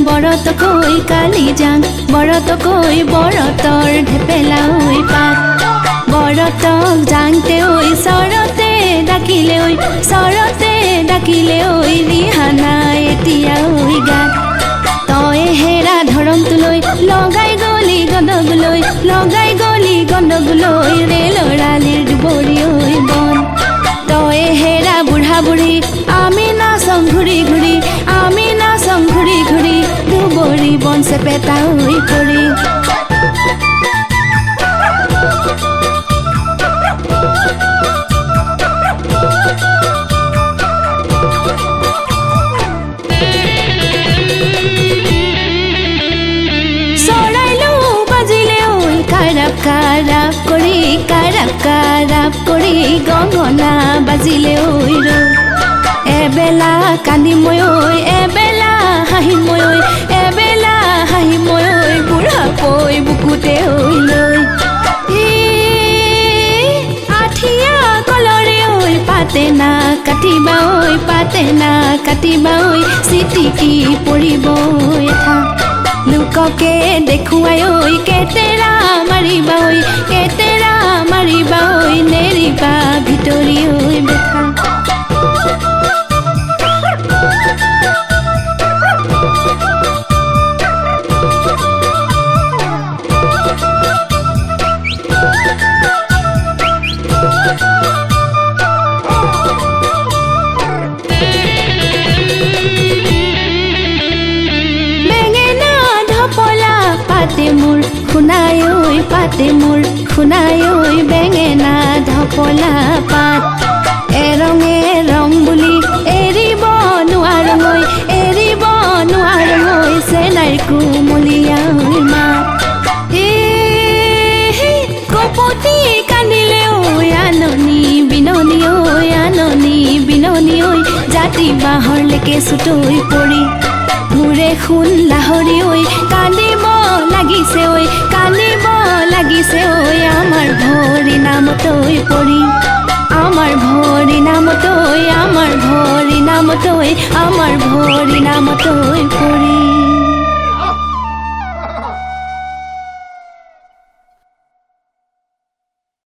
বৰত কই কালি যাং বৰত কই বৰতৰ ঢেপেলা ঐ পাত বৰতক যাংতে ঐ চৰতে ডাকিলে ঐ ৰিহানা এতিয়া ঐ গাত তই হেৰা ধৰমটোলৈ লগাই গলি গণ্ডগোলৈ ৰে লৰালিৰ দুবৰি ঐ বন তই হেৰা বুঢ়া বুঢ়ী আমি নাচং ঘূৰি ঘূৰি দুবৰি বন চেপেটা হৈ পৰি চৰাইলো বাজিলে ঐ কাৰাপ কৰি গগনা বাজিলে ঐ ৰ এবেলা কান্দিমৈ ঐ এবেলা হাঁহিমৈ ঐ বুঢ়া পৈ বুকুতে ঐ লৈ আঠিয়া কলৰে ঐ পাতে না কাটিবা ঐ চিটিকি পৰিব এঠা লোককে দেখুৱাই ঐ কেতেৰা মাৰিবা ঐ নেৰিবা ভিতৰি ঐ বেঠা পাতে মোৰ খুনাই ঐ বেঙেনা ঢপলা পাত এৰঙে ৰং বুলি এৰিব নোৱাৰো চেনাইৰ কুমলীয়া মাত কপতি কান্দিলে ঐ আননি বিননি ঐ জাতি বাঁহৰলৈকে চুতৈ পৰি ঘূৰে সোণ লাহৰি ঐ কান্দিব লাগিছে ঐ আমাৰ ভৰি নামতৈ পৰি আমাৰ ভৰি নামতৈ পৰি